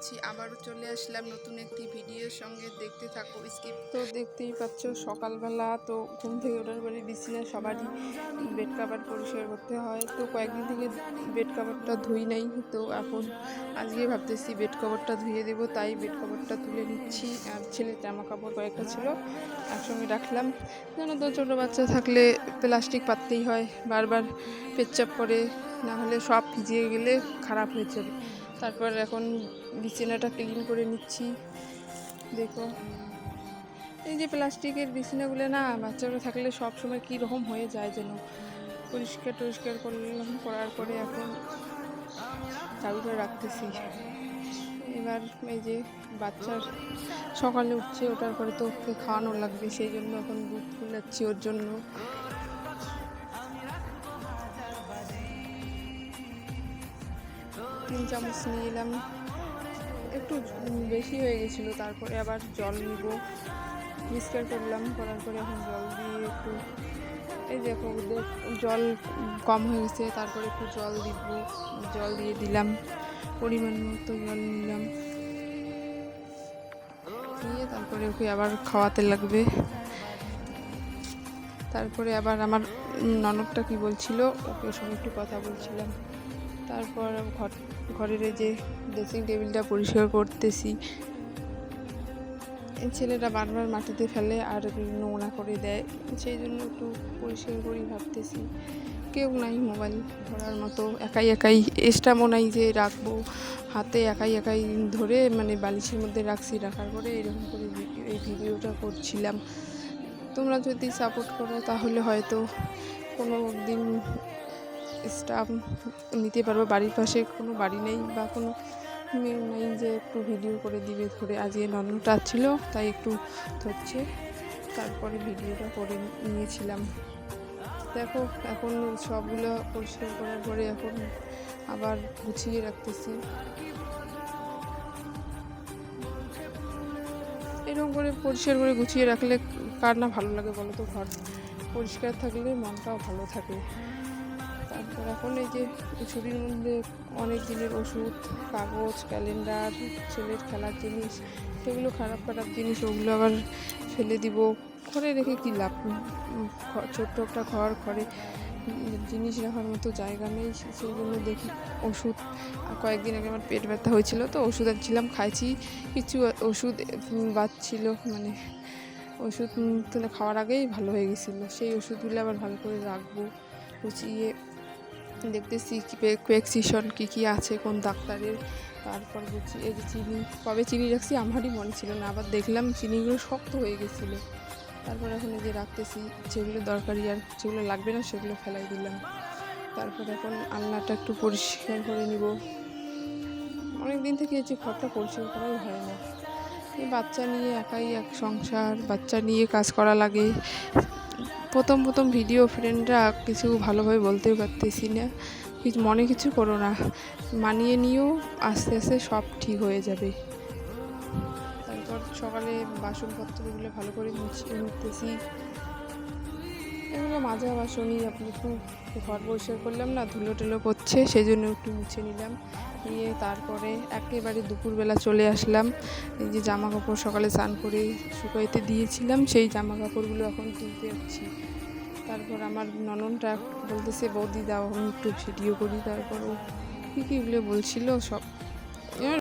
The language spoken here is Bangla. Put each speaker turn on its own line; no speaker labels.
করছি, আবারও চলে আসলাম নতুন একটি ভিডিওর সঙ্গে। দেখতে থাকো, স্কিপ। তো দেখতেই পাচ্ছ সকালবেলা তো ঘুম থেকে ওঠার পরে বিছানা সবারই বেড কাভার পরিষ্কার করতে হয়। তো কয়েকদিন থেকে বেড কাভারটা ধুই নাই, তো এখন আজকে ভাবতেছি বেড কাভারটা ধুয়ে দেবো, তাই বেড কাভারটা তুলে নিচ্ছি। আর ছেলের জামা কাপড় কয়েকটা ছিল একসঙ্গে রাখলাম। জানো তো ছোটো বাচ্চা থাকলে প্লাস্টিক পাততেই হয়, বারবার পেচ্ছাপ করে, না হলে সব ভিজিয়ে গেলে খারাপ হয়ে যাবে। তারপর এখন বিছানাটা ক্লিন করে নিচ্ছি। দেখো এই যে প্লাস্টিকের বিছানাগুলো না বাচ্চারা থাকলে সব সময় কী রকম হয়ে যায় যেন। পরিষ্কার টরিষ্কার করলাম, করার পরে এখন ঝাড়ুটা রাখতেছি। এবার এই যে বাচ্চার সকালে উঠছে, ওঠার পরে তো ওকে খাওয়ানো লাগবে, সেই জন্য এখন দুধ ফুলাচ্ছি ওর জন্য। 3 চামচ নিয়ে এলাম, একটু বেশি হয়ে গেছিলো। তারপরে আবার জল নিব, মিক্সচার করলাম, করার পরে এখন জল দিয়ে একটু, এই দেখো জল কম হয়ে গেছে, তারপরে একটু জল দিব, জল দিয়ে দিলাম, পরিমাণ মতো জল নিলাম, নিয়ে তারপরে ওকে আবার খাওয়াতে লাগবে। তারপরে আবার আমার ননদটা কি বলছিল, ওকে সঙ্গে একটু কথা বলছিলাম। তারপর ঘরের যে ড্রেসিং টেবিলটা পরিষ্কার করতেছি। ছেলেটা বারবার মাটিতে ফেলে আর নোংরা করে দেয়, সেই জন্য একটু পরিষ্কার করি ভাবতেছি। কেউ নাই মোবাইল ধরার মতো, একাই এক্সট্রা নাই যে রাখবো, হাতে একাই ধরে মানে বালিশের মধ্যে রাখছি, রাখার পরে এরকম করে এই ভিডিওটা করছিলাম। তোমরা যদি সাপোর্ট করো তাহলে হয়তো কোনো দিন স্টাফ নিতে পারবো। বাড়ির পাশে কোনো বাড়ি নেই বা কোনো মেয়ে নেই যে একটু ভিডিও করে দিবে ধরে। আজকে ননদটা ছিল তাই একটু ধরছে, তারপরে ভিডিওটা করে নিয়েছিলাম। দেখো এখন সবগুলো পরিষ্কার করার পরে এখন আবার গুছিয়ে রাখতেছি। এরকম করে পরিষ্কার করে গুছিয়ে রাখলে কার না ভালো লাগে বলো তো? ঘর পরিষ্কার থাকলে মনটাও ভালো থাকে। তারপর এখন এই যে ছুরির মধ্যে অনেক দিনের ওষুধ, কাগজ, ক্যালেন্ডার, ছেলের খেলার জিনিস, সেগুলো খারাপ জিনিস, ওগুলো আবার ফেলে দিব। ঘরে রেখে কী লাভ? ছোট্ট একটা ঘরে জিনিস রাখার মতো জায়গা নেই, সেই জন্য দেখি ওষুধ। কয়েকদিন আগে আমার পেট ব্যথা হয়েছিল, তো ওষুধ আনছিলাম, খাইছি। কিছু ওষুধ বাঁচছিল, মানে ওষুধ খাওয়ার আগেই ভালো হয়ে গেছিলো। সেই ওষুধগুলো আবার ভালো করে রাখবো, গুছিয়ে দেখতেছি প্রেসক্রিপশন কী আছে কোন ডাক্তারের। তারপর বুঝছি এই যে চিনি, কবে চিনি রাখছি আমারই মনে ছিল না, আবার দেখলাম চিনিগুলো শক্ত হয়ে গেছিলো। তারপর এখন এই যে রাখতেছি, যেগুলো দরকারি আর যেগুলো লাগবে না সেগুলো ফেলাই দিলাম। তারপর এখন আলনাটা একটু পরিষ্কার করে নিব। অনেক দিন থেকে এই যে ঘরটা পরিষ্কার করাই হয় না। এই বাচ্চা নিয়ে একাই এক সংসার, বাচ্চা নিয়ে কাজ করা লাগে। প্রথম ভিডিও, ফ্রেন্ডরা কিছু ভালোভাবে বলতেও পারতেছি না, মনে কিছু করো না, মানিয়ে নিয়েও আস্তে আস্তে সব ঠিক হয়ে যাবে। তারপর সকালে বাসনপত্রগুলো ভালো করে মুছতেছি। এগুলো মাজা বাসনই, আপনি একটু ঘর পরিষ্কার করলাম না, ধুলো টুলো পড়ছে, সেই জন্য একটু মুছে নিলাম। নিয়ে তারপরে একেবারে দুপুরবেলা চলে আসলাম। এই যে জামা কাপড় সকালে স্নান করে শুকাইতে দিয়েছিলাম, সেই জামা কাপড়গুলো এখন তুলতে যাচ্ছি। তারপর আমার ননদটা বলতেছে, বৌদি দাও আমি একটু ভিডিও করি। তারপর ও কীগুলো বলছিল সব